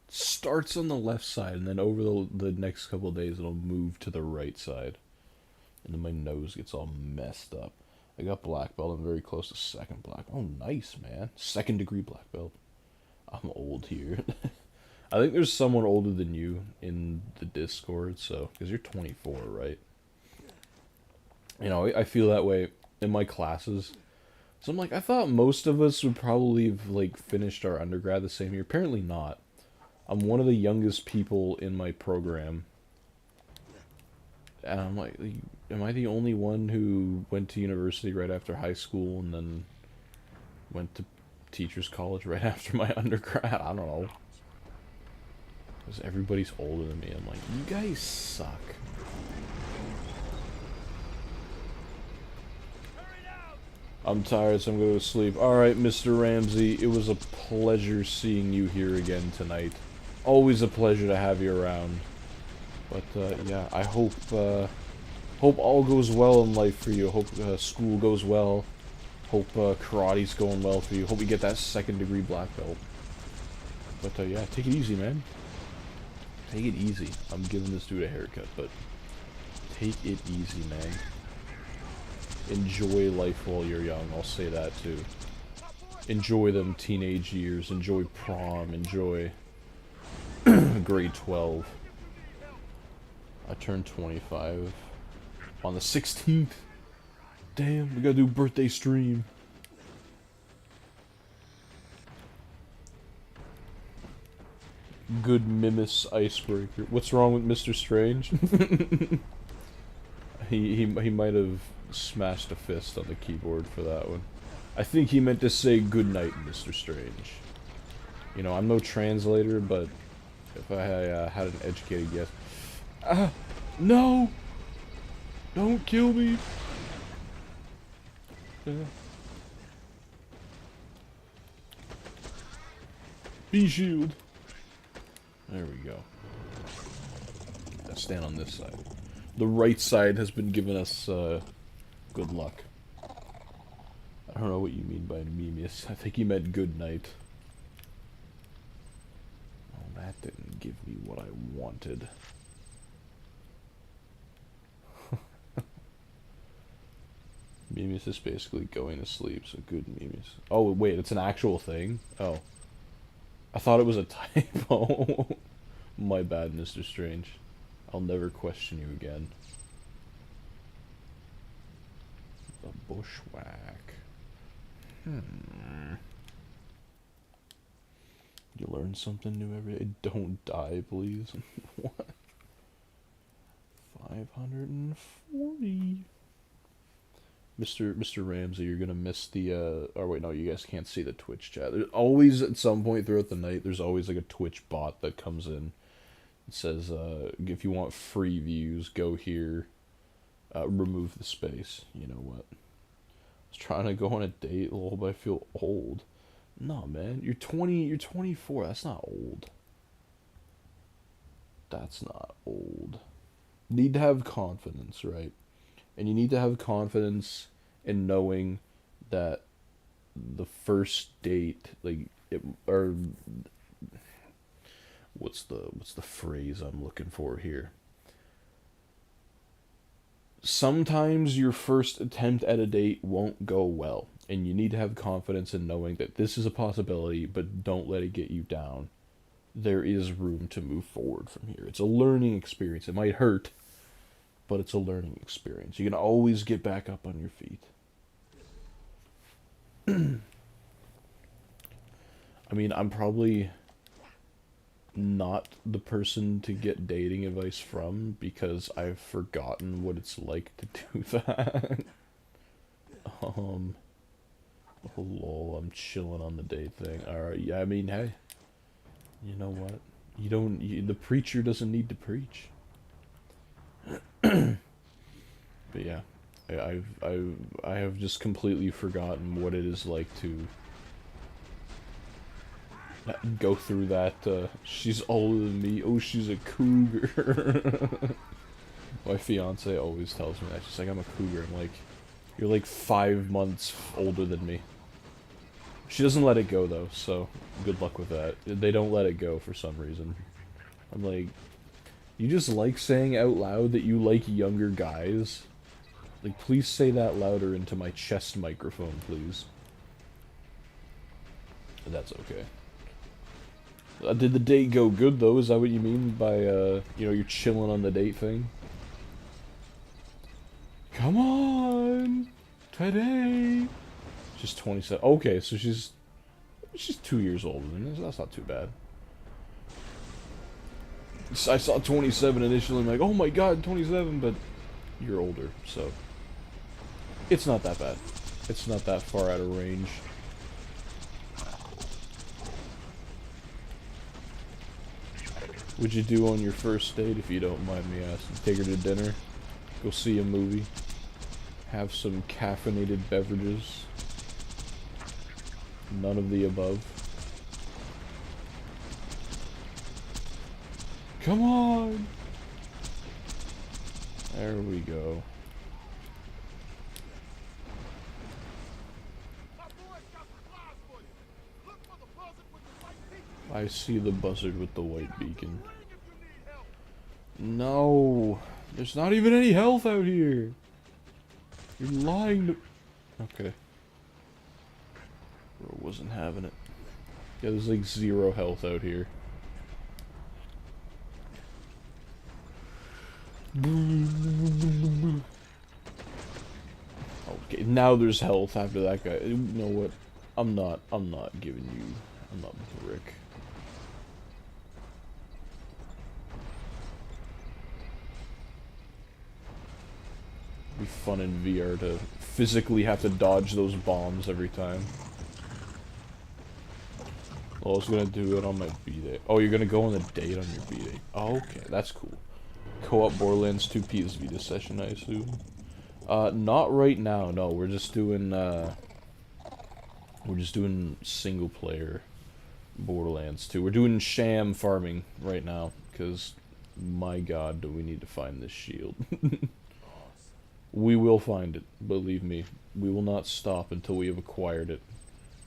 starts on the left side, and then over the next couple of days it'll move to the right side. And then my nose gets all messed up. I got black belt. I'm very close to second black. Oh, nice, man. Second degree black belt. I'm old here. I think there's someone older than you in the Discord, so... Because you're 24, right? You know, I feel that way in my classes. So I'm like, I thought most of us would probably have, like, finished our undergrad the same year. Apparently not. I'm one of the youngest people in my program. And I'm like, am I the only one who went to university right after high school and then went to teacher's college right after my undergrad? I don't know. Because everybody's older than me. I'm like, you guys suck. I'm tired, so I'm going to sleep. Alright, Mr. Ramsey, it was a pleasure seeing you here again tonight. Always a pleasure to have you around. But, yeah, I hope all goes well in life for you. Hope school goes well. Hope karate's going well for you. Hope you get that second degree black belt. But, yeah, take it easy, man. Take it easy. I'm giving this dude a haircut, but take it easy, man. Enjoy life while you're young. I'll say that, too. Enjoy them teenage years. Enjoy prom. Enjoy grade 12. I turned 25 on the 16th. Damn, we gotta do birthday stream. Good Mimus icebreaker. What's wrong with Mr. Strange? he might have smashed a fist on the keyboard for that one. I think he meant to say good night, Mr. Strange. You know, I'm no translator, but if I had an educated guess. No! Don't kill me! Be shield. There we go. Let's stand on this side. The right side has been giving us good luck. I don't know what you mean by Mimus. I think he meant good night. Oh, that didn't give me what I wanted. Memes is basically going to sleep, so good memes. Oh, wait, it's an actual thing? Oh. I thought it was a typo. My bad, Mr. Strange. I'll never question you again. The bushwhack. You learn something new every day. Don't die, please. What? 540. Mr. Ramsey, you're gonna miss the oh wait, no, you guys can't see the Twitch chat. There's always at some point throughout the night there's always like a Twitch bot that comes in. It says if you want free views, go here. Remove the space. You know what? I was trying to go on a date, lol, but I feel old. No, man, you're 20, you're 24. That's not old. That's not old. You need to have confidence, right? And you need to have confidence in knowing that the first date, like, or what's the phrase I'm looking for here? Sometimes your first attempt at a date won't go well, and you need to have confidence in knowing that this is a possibility, but don't let it get you down. There is room to move forward from here. It's a learning experience. It might hurt, but it's a learning experience. You can always get back up on your feet. I mean, I'm probably not the person to get dating advice from because I've forgotten what it's like to do that. Oh lol, I'm chilling on the date thing. Alright, yeah, I mean, hey, you know what? The preacher doesn't need to preach. But yeah, I have just completely forgotten what it is like to go through that. She's older than me. Oh, she's a cougar. My fiance always tells me that. She's like, I'm a cougar. I'm like, you're like 5 months older than me. She doesn't let it go though, so good luck with that. They don't let it go for some reason. I'm like, you just like saying out loud that you like younger guys? Like, please say that louder into my chest microphone, please. That's okay. Did the date go good, though? Is that what you mean by, you know, you're chilling on the date thing? Come on! Today! She's 27. Okay, so she's 2 years older than me. That's not too bad. I saw 27 initially, I'm like, oh my god, 27, but you're older, so it's not that bad. It's not that far out of range. What'd you do on your first date, if you don't mind me asking? Take her to dinner? Go see a movie? Have some caffeinated beverages? None of the above? Come on! There we go. I see the buzzard with the white beacon. No! There's not even any health out here! You're lying to... Okay. Bro wasn't having it. Yeah, there's like 0 health out here. Okay, now there's health after that guy. You know what? I'm not giving you... I'm not brick. It'd be fun in VR to physically have to dodge those bombs every time. Well, I was gonna do it on my B-Day. Oh, you're gonna go on a date on your B-Day. Oh, okay, that's cool. Co-op Borderlands 2 PS Vita session, I assume. Not right now, no. We're just doing single player Borderlands 2. We're doing Sham farming right now, because, my god, do we need to find this shield. We will find it, believe me. We will not stop until we have acquired it.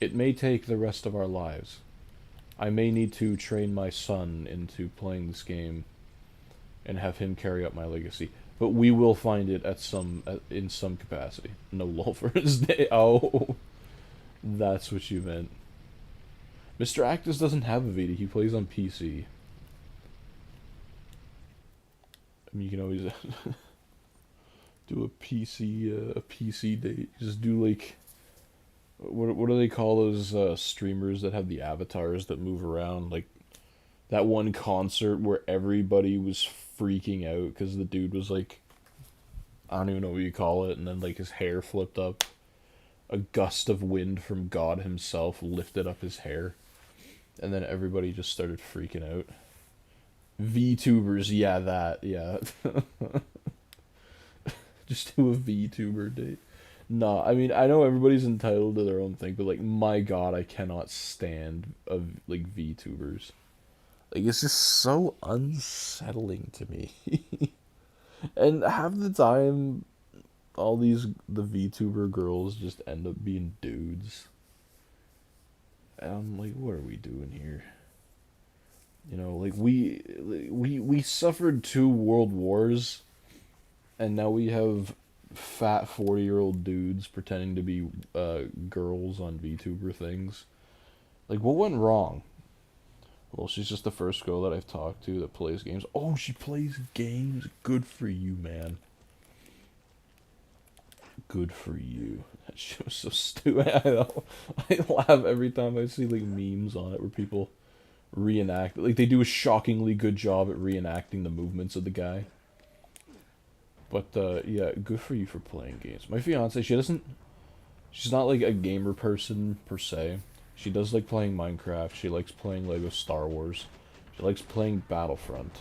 It may take the rest of our lives. I may need to train my son into playing this game and have him carry up my legacy. but we will find it in some capacity. No lol for his day. Oh, that's what you meant. Mr. Actus doesn't have a Vita. He plays on PC. I mean, you can always do a PC date. Just do like what do they call those streamers that have the avatars that move around? Like that one concert where everybody was freaking out because the dude was like, I don't even know what you call it, and then like his hair flipped up. A gust of wind from God himself lifted up his hair, and then everybody just started freaking out. VTubers, yeah, that, yeah. Just do a VTuber date. No, I mean, I know everybody's entitled to their own thing, but like, my God, I cannot stand like VTubers. Like, it's just so unsettling to me. And half the time, the VTuber girls just end up being dudes. And I'm like, what are we doing here? You know, like we suffered 2 world wars, and now we have fat 40-year-old dudes pretending to be girls on VTuber things. Like, what went wrong? Well, she's just the first girl that I've talked to that plays games. Oh, she plays games. Good for you, man. Good for you. That shit was so stupid. I know. I laugh every time I see like memes on it where people reenact, like they do a shockingly good job at reenacting the movements of the guy. But yeah, good for you for playing games. My fiance, she's not like a gamer person per se. She does like playing Minecraft. She likes playing Lego Star Wars. She likes playing Battlefront.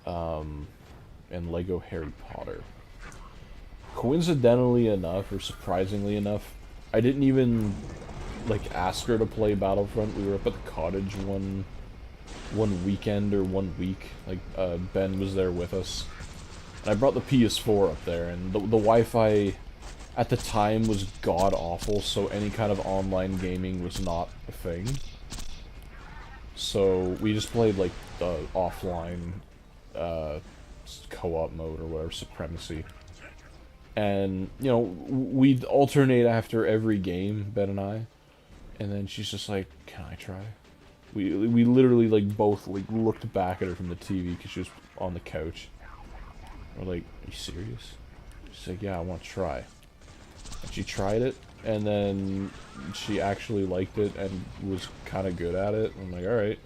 And Lego Harry Potter. Coincidentally enough, or surprisingly enough, I didn't even like ask her to play Battlefront. We were up at the cottage one weekend or 1 week. Like Ben was there with us, and I brought the PS4 up there, and the Wi-Fi at the time was god awful, so any kind of online gaming was not a thing. So we just played like the offline co-op mode or whatever, Supremacy. And, you know, we'd alternate after every game, Ben and I. And then she's just like, can I try? We literally, like, both, like, looked back at her from the TV because she was on the couch. We're like, are you serious? She's like, yeah, I want to try. And she tried it, and then she actually liked it and was kind of good at it. I'm like, alright,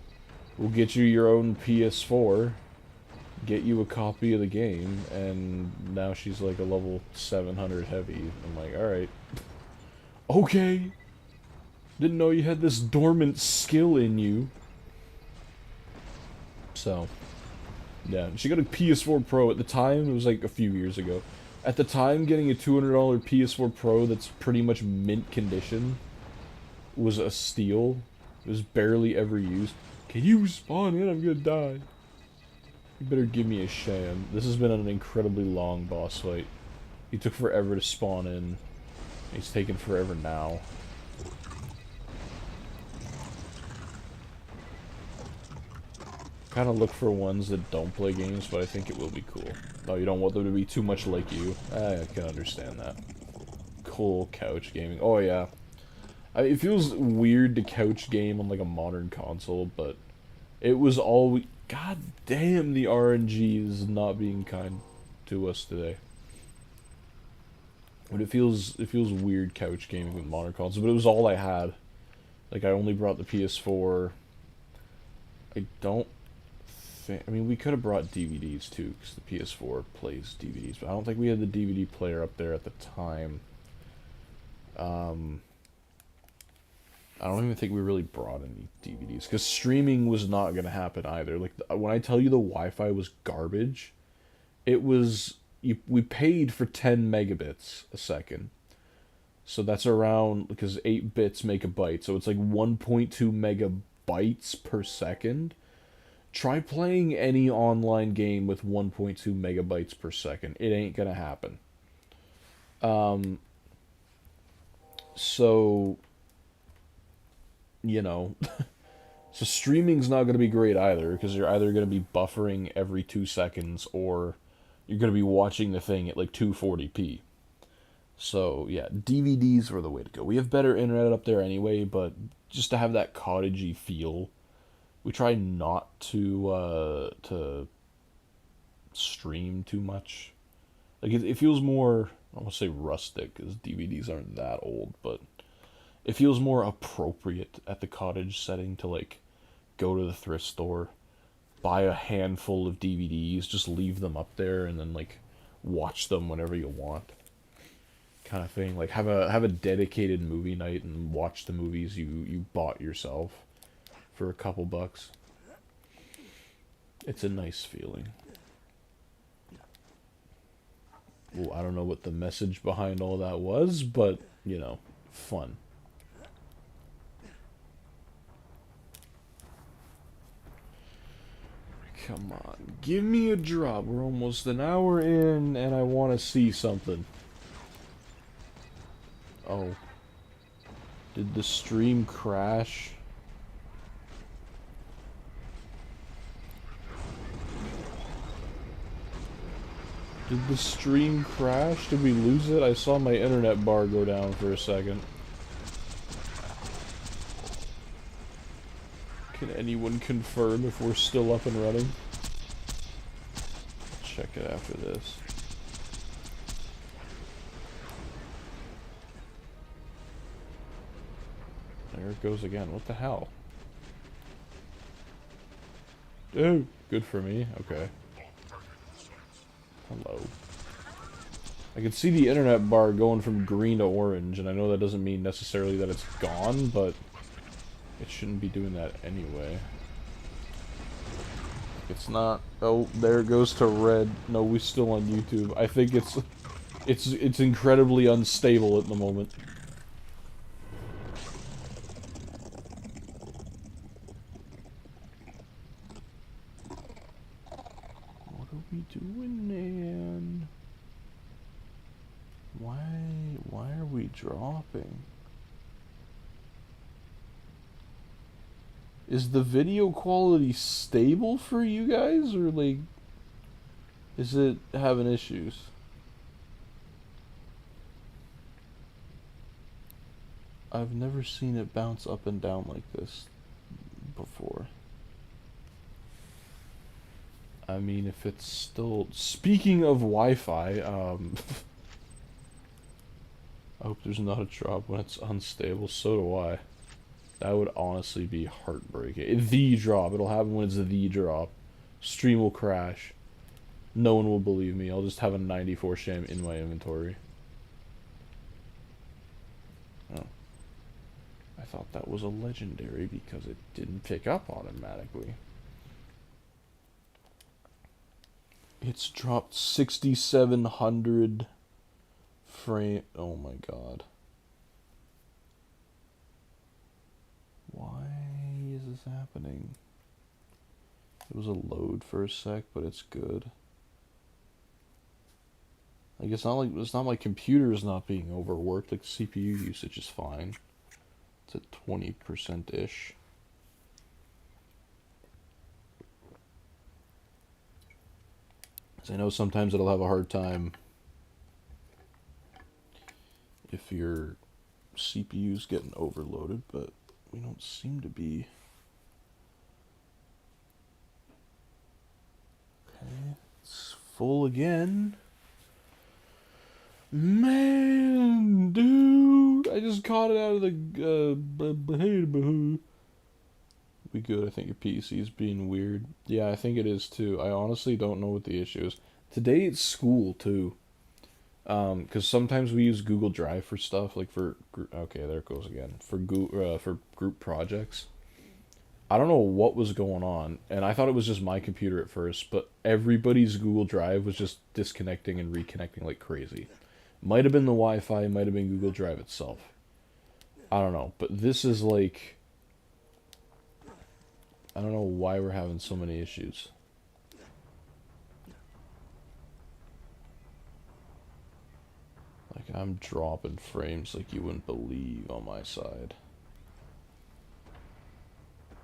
we'll get you your own PS4. Get you a copy of the game, and now she's like a level 700 heavy. I'm like, alright. Okay. Didn't know you had this dormant skill in you. So, yeah. She got a PS4 Pro. At the time, it was like a few years ago. At the time, getting a $200 PS4 Pro that's pretty much mint condition was a steal. It was barely ever used. Can you spawn in? I'm gonna die. You better give me a Sham. This has been an incredibly long boss fight. He took forever to spawn in. He's taking forever now. Kind of look for ones that don't play games, but I think it will be cool. Oh, you don't want them to be too much like you. I can understand that. Cool couch gaming. Oh, yeah. It feels weird to couch game on like a modern console, but it was all... God damn, the RNG is not being kind to us today. But it feels weird couch gaming with modern consoles, but it was all I had. Like, I only brought the PS4. I don't think... I mean, we could have brought DVDs, too, because the PS4 plays DVDs, but I don't think we had the DVD player up there at the time. I don't even think we really brought any DVDs, because streaming was not going to happen either. Like, when I tell you the Wi-Fi was garbage, it was... we paid for 10 megabits a second. So that's around... because 8 bits make a byte, so it's like 1.2 megabytes per second. Try playing any online game with 1.2 megabytes per second. It ain't going to happen. So... you know, so streaming's not going to be great either, because you're either going to be buffering every 2 seconds, or you're going to be watching the thing at like 240p. So, yeah, DVDs were the way to go. We have better internet up there anyway, but just to have that cottagey feel, we try not to stream too much. Like, it feels more, I want to say rustic, because DVDs aren't that old, but it feels more appropriate at the cottage setting to, like, go to the thrift store, buy a handful of DVDs, just leave them up there, and then, like, watch them whenever you want. Kind of thing. Like, have a dedicated movie night and watch the movies you bought yourself for a couple bucks. It's a nice feeling. Well, I don't know what the message behind all that was, but, you know, fun. Come on, give me a drop. We're almost an hour in, and I want to see something. Oh. Did the stream crash? Did the stream crash? Did we lose it? I saw my internet bar go down for a second. Can anyone confirm if we're still up and running? Check it after this. There it goes again. What the hell? Oh, good for me. Okay. Hello. I can see the internet bar going from green to orange, and I know that doesn't mean necessarily that it's gone, but it shouldn't be doing that anyway. It's not. Oh, there it goes to red. No, we're still on YouTube. I think it's incredibly unstable at the moment. What are we doing, man? Why are we dropping? Is the video quality stable for you guys, or like, is it having issues? I've never seen it bounce up and down like this before. I mean, if it's still... Speaking of Wi-Fi, I hope there's not a drop when it's unstable, so do I. That would honestly be heartbreaking. The drop. It'll happen when it's the drop. Stream will crash. No one will believe me. I'll just have a 94 Sham in my inventory. Oh. I thought that was a legendary because it didn't pick up automatically. It's dropped 6,700 frame. Oh my god. Why is this happening? It was a load for a sec, but it's good. Like, it's not my computer's not being overworked. Like, CPU usage is fine. It's at 20%-ish. I know sometimes it'll have a hard time if your CPU's getting overloaded, but we don't seem to be. Okay, it's full again. Man, dude, I just caught it out of the we good. I think your PC's being weird. Yeah, I think it is too. I honestly don't know what the issue is. Today it's school too. Because sometimes we use Google Drive for stuff, like for okay, there it goes again. For group projects. I don't know what was going on, and I thought it was just my computer at first, but everybody's Google Drive was just disconnecting and reconnecting like crazy. Might have been the Wi-Fi, might have been Google Drive itself. I don't know, but this is like, I don't know why we're having so many issues. Like, I'm dropping frames like you wouldn't believe on my side.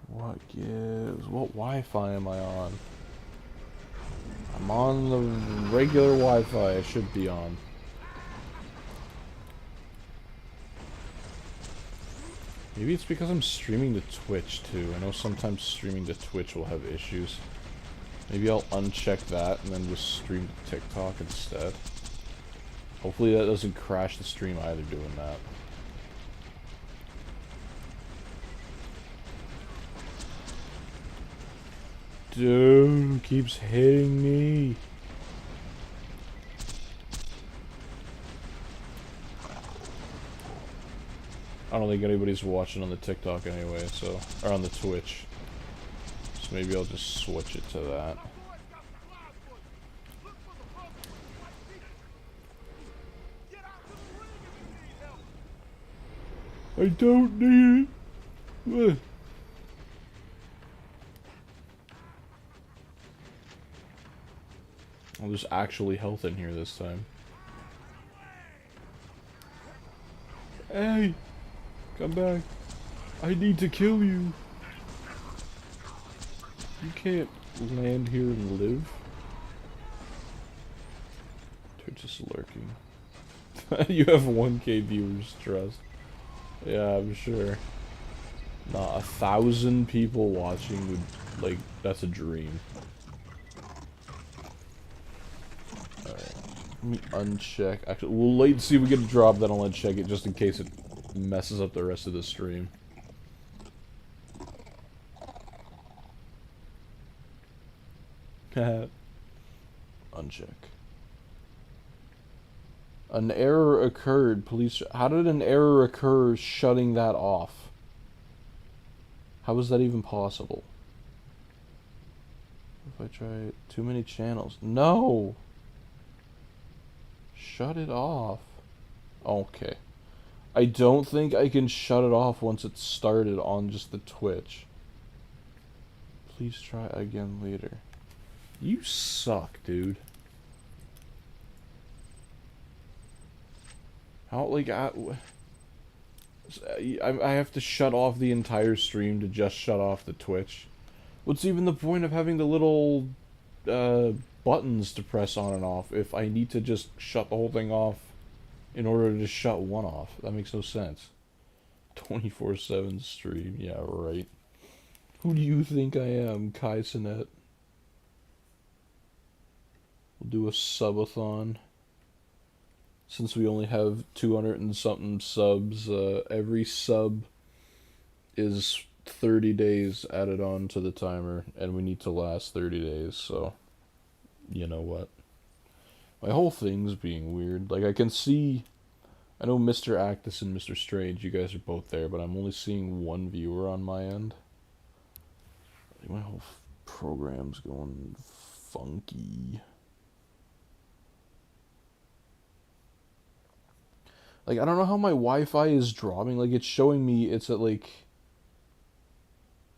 What gives? What Wi-Fi am I on? I'm I'm on the regular Wi-Fi I should be on. Maybe it's because I'm streaming to Twitch too. I know sometimes streaming to Twitch will have issues. Maybe I'll uncheck that and then just stream to TikTok instead. Hopefully that doesn't crash the stream either doing that. Dude, keeps hitting me. I don't think anybody's watching on the TikTok anyway, so... Or on the Twitch. So maybe I'll just switch it to that. I don't need it. Oh, there's actually health in here this time. Hey! Come back. I need to kill you. You can't land here and live. They're just lurking. You have 1K viewers, trust. Yeah, I'm sure. Nah, 1,000 people watching would, like, that's a dream. Alright. Let me uncheck. Actually, we'll wait and see if we get a drop, then I'll uncheck it just in case it messes up the rest of the stream. Uncheck. An error occurred. Police. How did an error occur shutting that off? How is that even possible? If I try too many channels. No! Shut it off. Okay. I don't think I can shut it off once it's started on just the Twitch. Please try again later. You suck, dude. How, like, I have to shut off the entire stream to just shut off the Twitch. What's even the point of having the little, buttons to press on and off if I need to just shut the whole thing off in order to just shut one off? That makes no sense. 24/7 stream, yeah, right. Who do you think I am, Kai Sinet? We'll do a subathon. Since we only have 200 and something subs, every sub is 30 days added on to the timer, and we need to last 30 days, so you know what. My whole thing's being weird. Like, I can see, I know Mr. Actus and Mr. Strange, you guys are both there, but I'm only seeing one viewer on my end. Like, my whole program's going funky. Like, I don't know how my Wi-Fi is dropping. Like, it's showing me it's at, like,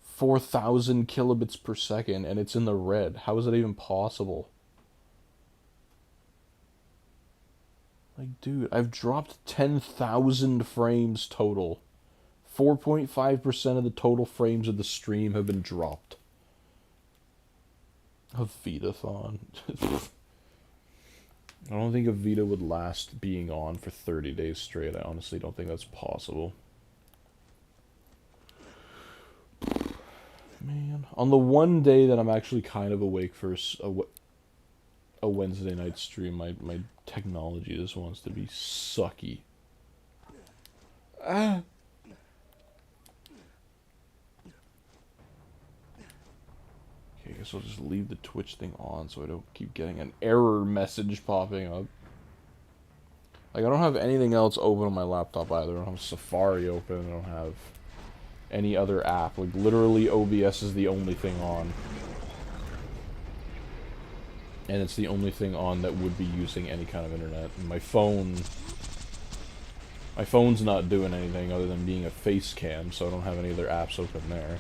4,000 kilobits per second, and it's in the red. How is that even possible? Like, dude, I've dropped 10,000 frames total. 4.5% of the total frames of the stream have been dropped. A Vita-thon. I don't think a Vita would last being on for 30 days straight. I honestly don't think that's possible. Man. On the one day that I'm actually kind of awake for a Wednesday night stream, my technology just wants to be sucky. Ah! I guess I'll just leave the Twitch thing on so I don't keep getting an error message popping up. Like, I don't have anything else open on my laptop either. I don't have Safari open. I don't have any other app. Like, literally OBS is the only thing on. And it's the only thing on that would be using any kind of internet. And my phone's not doing anything other than being a face cam, so I don't have any other apps open there.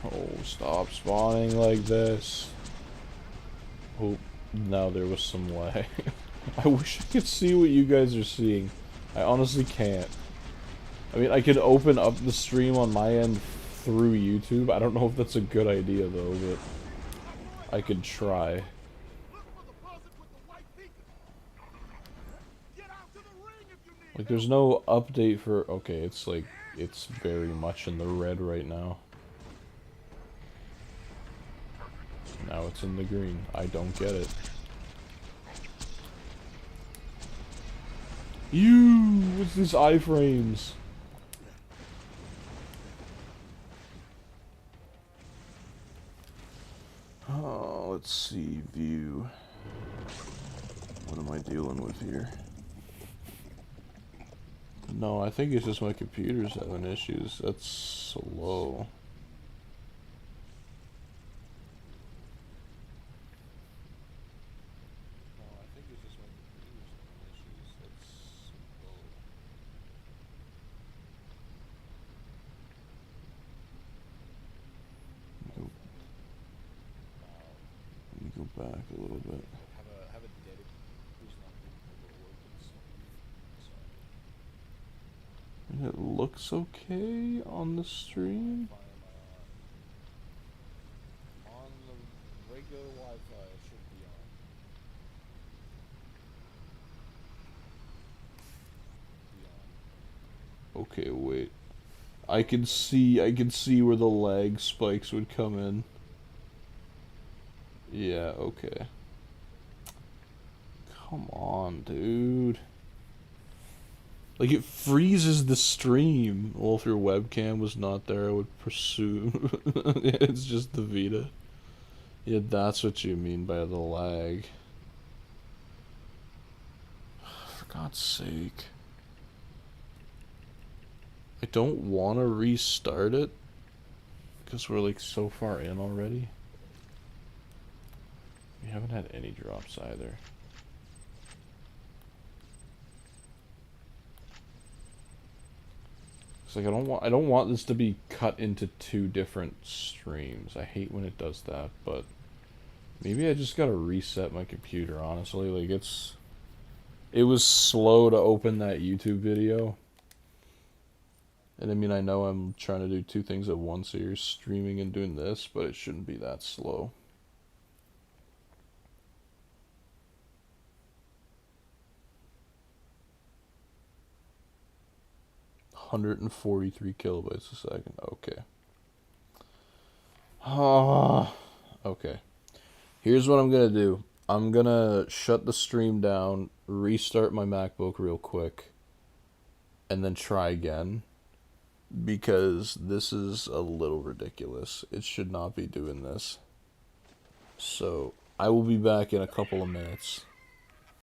Oh, stop spawning like this. Oh, now there was some lag. I wish I could see what you guys are seeing. I honestly can't. I mean, I could open up the stream on my end through YouTube. I don't know if that's a good idea, though, but I could try. Like, there's no update for... Okay, it's like... It's very much in the red right now. Now it's in the green. I don't get it. What's these iframes? Oh, let's see, view. What am I dealing with here? No, I think it's just my computer's having issues. That's slow. Let me go back a little bit. And it looks okay on the stream. On the regular Wi-Fi, it should be on. Okay, wait. I can see where the lag spikes would come in. Yeah, okay. Come on, dude. Like, it freezes the stream. Well, if your webcam was not there, I would pursue. It's just the Vita. Yeah, that's what you mean by the lag. For God's sake. I don't want to restart it. Because we're, like, so far in already. We haven't had any drops either. Like, I don't want this to be cut into two different streams. I hate when it does that, but maybe I just gotta reset my computer, honestly. Like, it was slow to open that YouTube video. And I mean, I know I'm trying to do two things at once here, streaming and doing this, but it shouldn't be that slow. .143 kilobytes a second. Okay. Okay. Here's what I'm gonna do. I'm gonna shut the stream down, restart my MacBook real quick, and then try again. Because this is a little ridiculous. It should not be doing this. So, I will be back in a couple of minutes.